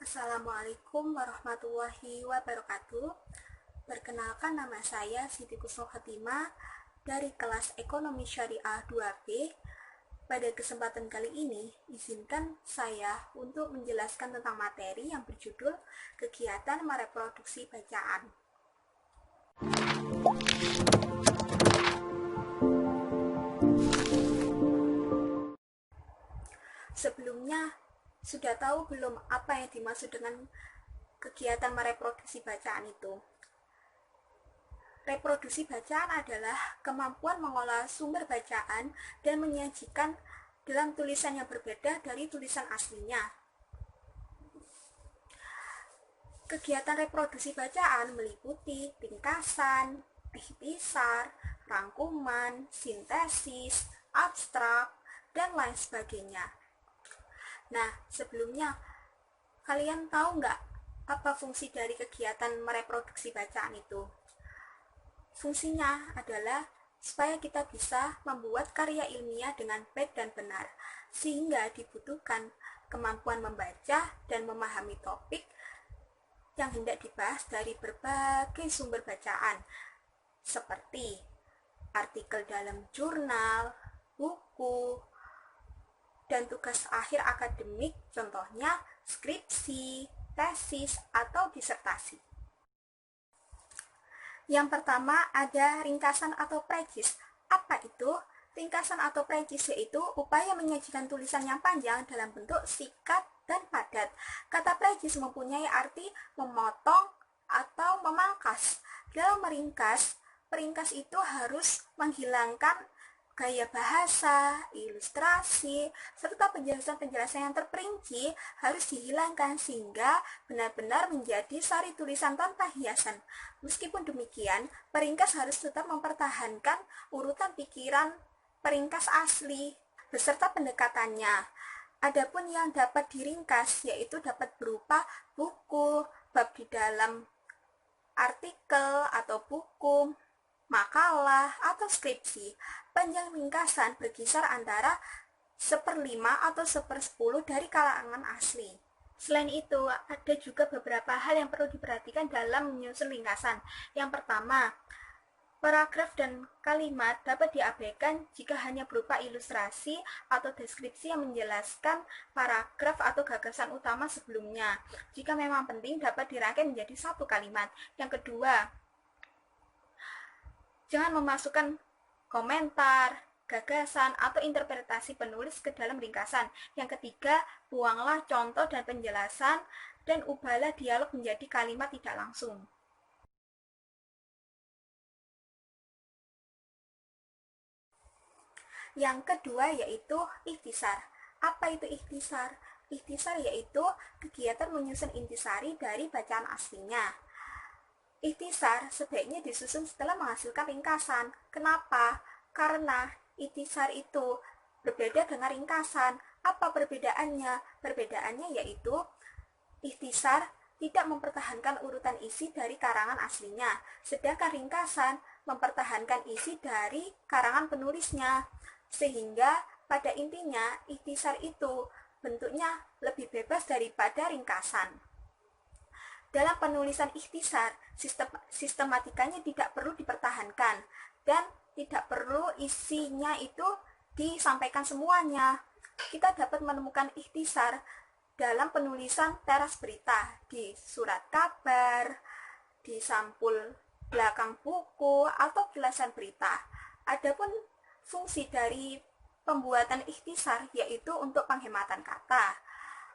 Assalamualaikum warahmatullahi wabarakatuh. Perkenalkan, nama saya Siti Kusno Fatimah dari kelas Ekonomi Syariah 2B. Pada kesempatan kali ini, izinkan saya untuk menjelaskan tentang materi yang berjudul kegiatan mereproduksi bacaan. Sebelumnya, sudah tahu belum apa yang dimaksud dengan kegiatan mereproduksi bacaan itu? Reproduksi bacaan adalah kemampuan mengolah sumber bacaan dan menyajikan dalam tulisan yang berbeda dari tulisan aslinya. Kegiatan reproduksi bacaan meliputi ringkasan, ikhtisar, rangkuman, sintesis, abstrak, dan lain sebagainya. Nah, sebelumnya, kalian tahu nggak apa fungsi dari kegiatan mereproduksi bacaan itu? Fungsinya adalah supaya kita bisa membuat karya ilmiah dengan baik dan benar, sehingga dibutuhkan kemampuan membaca dan memahami topik yang hendak dibahas dari berbagai sumber bacaan, seperti artikel dalam jurnal, buku, dan tugas akhir akademik, contohnya skripsi, tesis, atau disertasi. Yang pertama ada ringkasan atau precis. Apa itu? Ringkasan atau precis yaitu upaya menyajikan tulisan yang panjang dalam bentuk singkat dan padat. Kata precis mempunyai arti memotong atau memangkas. Dalam meringkas, peringkas itu harus menghilangkan gaya bahasa, ilustrasi, serta penjelasan-penjelasan yang terperinci harus dihilangkan sehingga benar-benar menjadi sari tulisan tanpa hiasan. Meskipun demikian, peringkas harus tetap mempertahankan urutan pikiran peringkas asli beserta pendekatannya. Adapun yang dapat diringkas yaitu dapat berupa buku, bab di dalam artikel atau buku, makalah, atau skripsi. Panjang ringkasan berkisar antara 1/5 atau 1/10 dari kalangan asli. Selain itu, ada juga beberapa hal yang perlu diperhatikan dalam menyusun ringkasan. Yang pertama, paragraf dan kalimat dapat diabaikan jika hanya berupa ilustrasi atau deskripsi yang menjelaskan paragraf atau gagasan utama sebelumnya. Jika memang penting, dapat dirangkai menjadi satu kalimat. Yang kedua, jangan memasukkan komentar, gagasan, atau interpretasi penulis ke dalam ringkasan. Yang ketiga, buanglah contoh dan penjelasan dan ubahlah dialog menjadi kalimat tidak langsung. Yang kedua yaitu ikhtisar. Apa itu ikhtisar? Ikhtisar yaitu kegiatan menyusun intisari dari bacaan aslinya. Ikhtisar sebaiknya disusun setelah menghasilkan ringkasan. Kenapa? Karena ikhtisar itu berbeda dengan ringkasan. Apa perbedaannya? Perbedaannya yaitu ikhtisar tidak mempertahankan urutan isi dari karangan aslinya, sedangkan ringkasan mempertahankan isi dari karangan penulisnya. Sehingga pada intinya ikhtisar itu bentuknya lebih bebas daripada ringkasan. Dalam penulisan ikhtisar, sistematikanya tidak perlu dipertahankan dan tidak perlu isinya itu disampaikan semuanya. Kita dapat menemukan ikhtisar dalam penulisan teras berita, di surat kabar, di sampul belakang buku, atau kilasan berita. Adapun fungsi dari pembuatan ikhtisar yaitu untuk penghematan kata,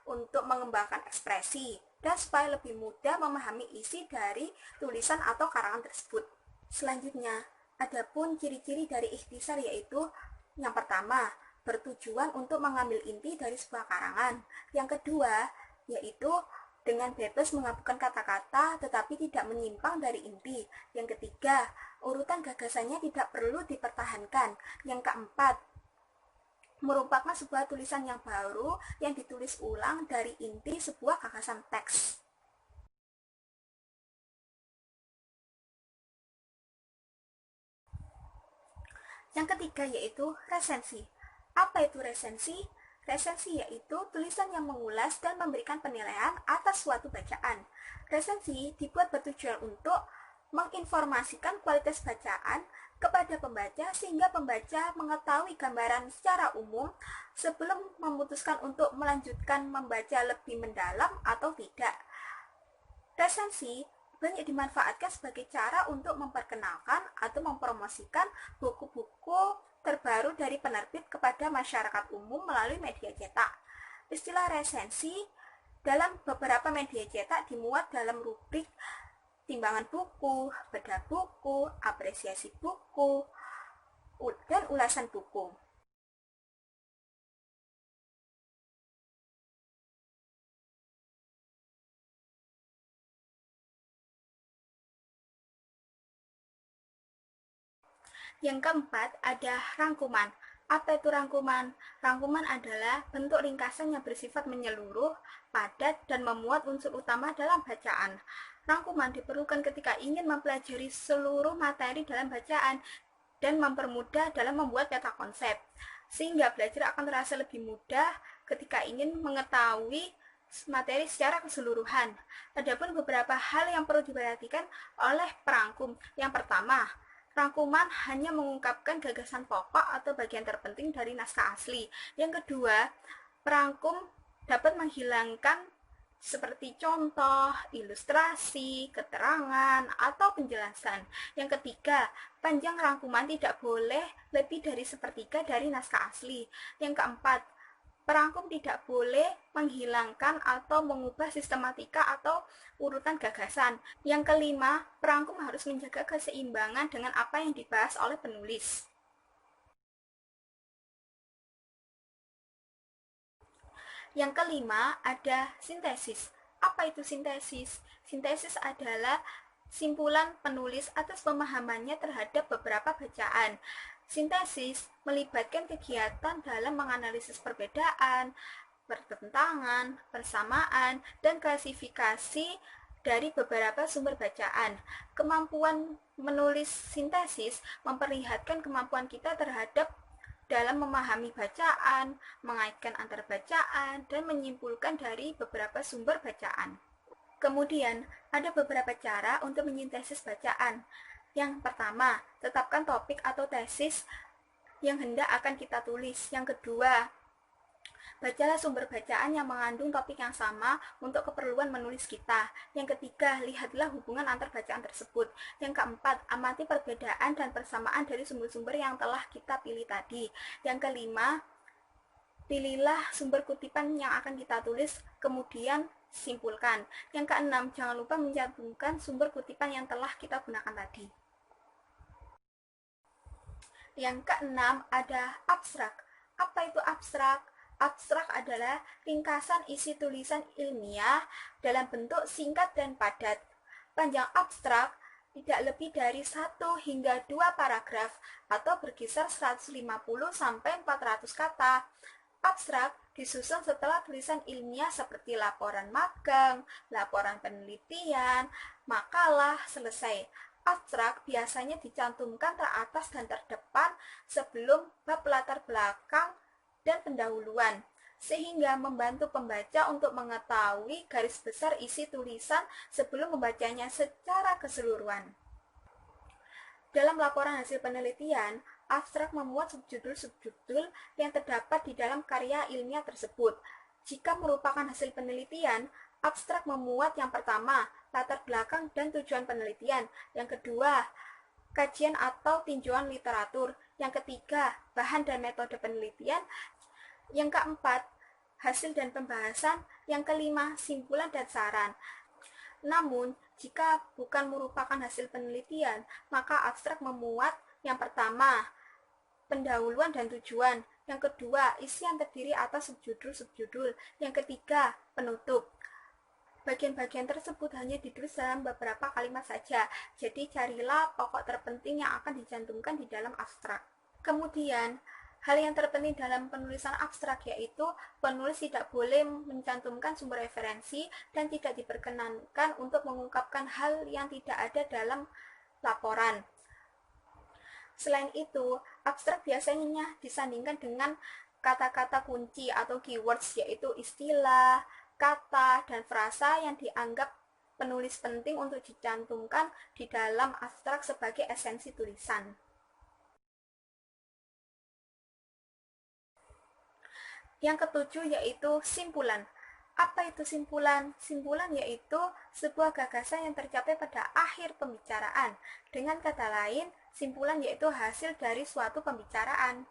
untuk mengembangkan ekspresi, dan supaya lebih mudah memahami isi dari tulisan atau karangan tersebut. Selanjutnya, adapun ciri-ciri dari ikhtisar yaitu yang pertama, bertujuan untuk mengambil inti dari sebuah karangan. Yang kedua, yaitu dengan bebas menggabungkan kata-kata tetapi tidak menyimpang dari inti. Yang ketiga, urutan gagasannya tidak perlu dipertahankan. Yang keempat, merupakan sebuah tulisan yang baru yang ditulis ulang dari inti sebuah gagasan teks. Yang ketiga yaitu resensi. Apa itu resensi? Resensi yaitu tulisan yang mengulas dan memberikan penilaian atas suatu bacaan. Resensi dibuat bertujuan untuk menginformasikan kualitas bacaan kepada pembaca sehingga pembaca mengetahui gambaran secara umum sebelum memutuskan untuk melanjutkan membaca lebih mendalam atau tidak. Resensi banyak dimanfaatkan sebagai cara untuk memperkenalkan atau mempromosikan buku-buku terbaru dari penerbit kepada masyarakat umum melalui media cetak. Istilah resensi dalam beberapa media cetak dimuat dalam rubrik timbangan buku, bedah buku, apresiasi buku, dan ulasan buku. Yang keempat, ada rangkuman. Apa itu rangkuman? Rangkuman adalah bentuk ringkasan yang bersifat menyeluruh, padat, dan memuat unsur utama dalam bacaan. Rangkuman diperlukan ketika ingin mempelajari seluruh materi dalam bacaan dan mempermudah dalam membuat peta konsep, sehingga belajar akan terasa lebih mudah ketika ingin mengetahui materi secara keseluruhan. Adapun beberapa hal yang perlu diperhatikan oleh perangkum. Yang pertama, rangkuman hanya mengungkapkan gagasan pokok atau bagian terpenting dari naskah asli. Yang kedua, perangkum dapat menghilangkan seperti contoh, ilustrasi, keterangan, atau penjelasan. Yang ketiga, panjang rangkuman tidak boleh lebih dari sepertiga dari naskah asli. Yang keempat, perangkum tidak boleh menghilangkan atau mengubah sistematika atau urutan gagasan. Yang kelima, perangkum harus menjaga keseimbangan dengan apa yang dibahas oleh penulis. Yang kelima, ada sintesis. Apa itu sintesis? Sintesis adalah simpulan penulis atas pemahamannya terhadap beberapa bacaan. Sintesis melibatkan kegiatan dalam menganalisis perbedaan, pertentangan, persamaan, dan klasifikasi dari beberapa sumber bacaan. Kemampuan menulis sintesis memperlihatkan kemampuan kita terhadap dalam memahami bacaan, mengaitkan antar bacaan, dan menyimpulkan dari beberapa sumber bacaan. Kemudian, ada beberapa cara untuk menyintesis bacaan. Yang pertama, tetapkan topik atau tesis yang hendak akan kita tulis. Yang kedua, bacalah sumber bacaan yang mengandung topik yang sama untuk keperluan menulis kita. Yang ketiga, lihatlah hubungan antar bacaan tersebut. Yang keempat, amati perbedaan dan persamaan dari sumber-sumber yang telah kita pilih tadi. Yang kelima, pilihlah sumber kutipan yang akan kita tulis, kemudian simpulkan. Yang keenam, jangan lupa mencantumkan sumber kutipan yang telah kita gunakan tadi. Yang keenam, ada abstrak. Apa itu abstrak? Abstrak adalah ringkasan isi tulisan ilmiah dalam bentuk singkat dan padat. Panjang abstrak tidak lebih dari 1 hingga 2 paragraf atau berkisar 150 sampai 400 kata. Abstrak disusun setelah tulisan ilmiah seperti laporan magang, laporan penelitian, makalah selesai. Abstrak biasanya dicantumkan teratas dan terdepan sebelum bab latar belakang dan pendahuluan, sehingga membantu pembaca untuk mengetahui garis besar isi tulisan sebelum membacanya secara keseluruhan. Dalam laporan hasil penelitian, abstrak memuat subjudul-subjudul yang terdapat di dalam karya ilmiah tersebut. Jika merupakan hasil penelitian, abstrak memuat yang pertama, latar belakang dan tujuan penelitian. Yang kedua, kajian atau tinjauan literatur. Yang ketiga, bahan dan metode penelitian. Yang keempat, hasil dan pembahasan. Yang kelima, simpulan dan saran. Namun, jika bukan merupakan hasil penelitian, maka abstrak memuat yang pertama, pendahuluan dan tujuan. Yang kedua, isi yang terdiri atas subjudul-subjudul. Yang ketiga, penutup. Bagian-bagian tersebut hanya ditulis dalam beberapa kalimat saja, jadi carilah pokok terpenting yang akan dicantumkan di dalam abstrak. Kemudian, hal yang terpenting dalam penulisan abstrak yaitu penulis tidak boleh mencantumkan sumber referensi dan tidak diperkenankan untuk mengungkapkan hal yang tidak ada dalam laporan. Selain itu, abstrak biasanya disandingkan dengan kata-kata kunci atau keywords, yaitu istilah, kata, dan frasa yang dianggap penulis penting untuk dicantumkan di dalam abstrak sebagai esensi tulisan. Yang ketujuh yaitu simpulan. Apa itu simpulan? Simpulan yaitu sebuah gagasan yang tercapai pada akhir pembicaraan. Dengan kata lain, simpulan yaitu hasil dari suatu pembicaraan.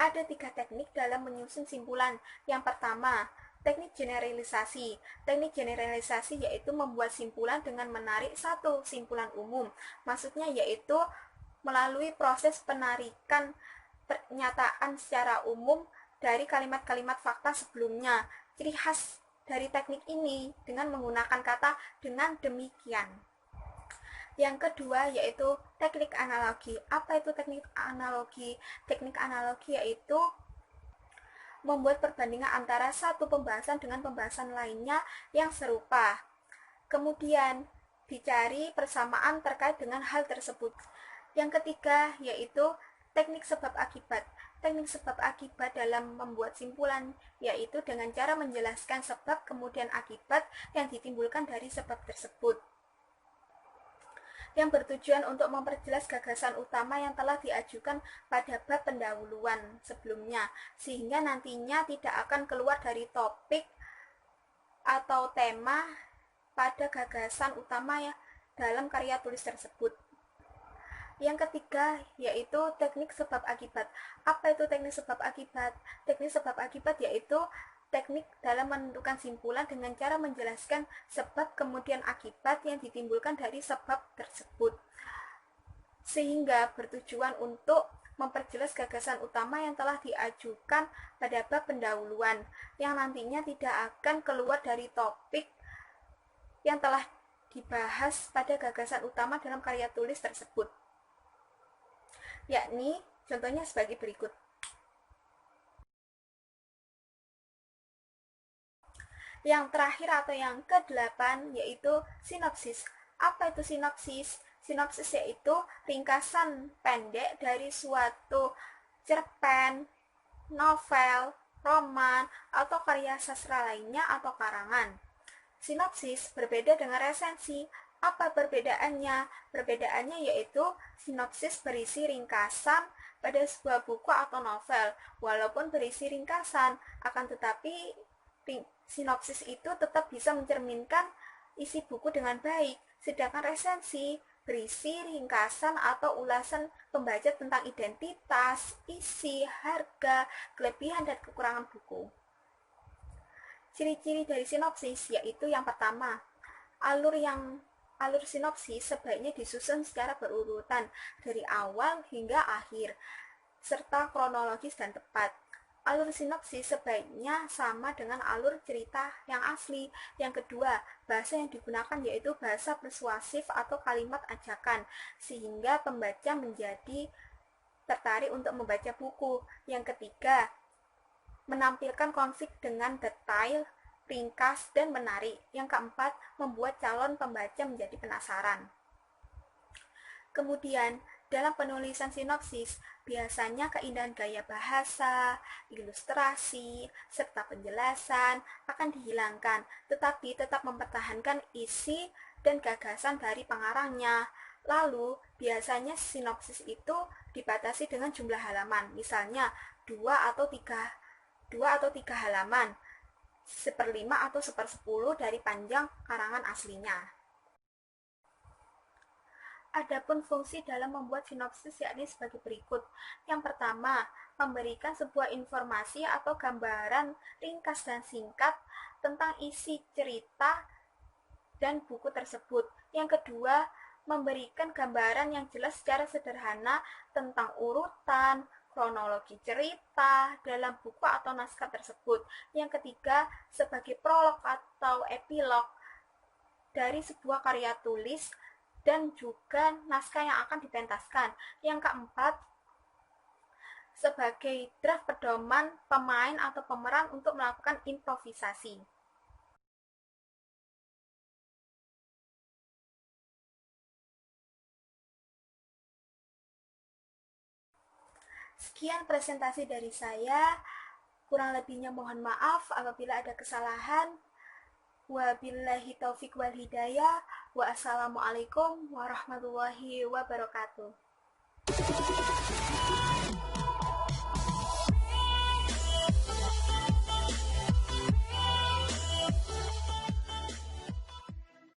Ada 3 teknik dalam menyusun simpulan. Yang pertama, teknik generalisasi. Teknik generalisasi yaitu membuat simpulan dengan menarik satu simpulan umum. Maksudnya yaitu melalui proses penarikan pernyataan secara umum dari kalimat-kalimat fakta sebelumnya. Ciri khas dari teknik ini dengan menggunakan kata dengan demikian. Yang kedua yaitu teknik analogi. Apa itu teknik analogi? Teknik analogi yaitu membuat perbandingan antara satu pembahasan dengan pembahasan lainnya yang serupa. Kemudian dicari persamaan terkait dengan hal tersebut. Yang ketiga yaitu teknik sebab akibat. Teknik sebab akibat dalam membuat simpulan yaitu dengan cara menjelaskan sebab kemudian akibat yang ditimbulkan dari sebab tersebut, yang bertujuan untuk memperjelas gagasan utama yang telah diajukan pada bab pendahuluan sebelumnya, sehingga nantinya tidak akan keluar dari topik atau tema pada gagasan utama ya dalam karya tulis tersebut. Yang ketiga yaitu teknik sebab akibat. Apa itu teknik sebab akibat? Teknik sebab akibat yaitu teknik dalam menentukan simpulan dengan cara menjelaskan sebab kemudian akibat yang ditimbulkan dari sebab tersebut, sehingga bertujuan untuk memperjelas gagasan utama yang telah diajukan pada bab pendahuluan, yang nantinya tidak akan keluar dari topik yang telah dibahas pada gagasan utama dalam karya tulis tersebut. Yakni contohnya sebagai berikut. Yang terakhir atau yang ke-8 yaitu sinopsis. Apa itu sinopsis? Sinopsis yaitu ringkasan pendek dari suatu cerpen, novel, roman, atau karya sastra lainnya atau karangan. Sinopsis berbeda dengan resensi. Apa perbedaannya? Perbedaannya yaitu sinopsis berisi ringkasan pada sebuah buku atau novel. Walaupun berisi ringkasan, akan tetapi sinopsis itu tetap bisa mencerminkan isi buku dengan baik, sedangkan resensi berisi ringkasan atau ulasan pembaca tentang identitas, isi, harga, kelebihan dan kekurangan buku. Ciri-ciri dari sinopsis yaitu yang pertama, alur sinopsis sebaiknya disusun secara berurutan dari awal hingga akhir serta kronologis dan tepat. Alur sinopsis sebaiknya sama dengan alur cerita yang asli. Yang kedua, bahasa yang digunakan yaitu bahasa persuasif atau kalimat ajakan, sehingga pembaca menjadi tertarik untuk membaca buku. Yang ketiga, menampilkan konflik dengan detail, ringkas, dan menarik. Yang keempat, membuat calon pembaca menjadi penasaran. Kemudian, dalam penulisan sinopsis, biasanya keindahan gaya bahasa, ilustrasi, serta penjelasan akan dihilangkan, tetapi tetap mempertahankan isi dan gagasan dari pengarangnya. Lalu, biasanya sinopsis itu dibatasi dengan jumlah halaman, misalnya 2 atau 3 halaman, 1/5 atau 1/10 dari panjang karangan aslinya. Adapun fungsi dalam membuat sinopsis yakni sebagai berikut. Yang pertama, memberikan sebuah informasi atau gambaran ringkas dan singkat tentang isi cerita dan buku tersebut. Yang kedua, memberikan gambaran yang jelas secara sederhana tentang urutan, kronologi cerita dalam buku atau naskah tersebut. Yang ketiga, sebagai prolog atau epilog dari sebuah karya tulis dan juga naskah yang akan dipentaskan. Yang keempat, sebagai draft pedoman pemain atau pemeran untuk melakukan improvisasi. Sekian presentasi dari saya. Kurang lebihnya mohon maaf apabila ada kesalahan. Wabillahi taufik wal hidayah. Wassalamualaikum warahmatullahi wabarakatuh.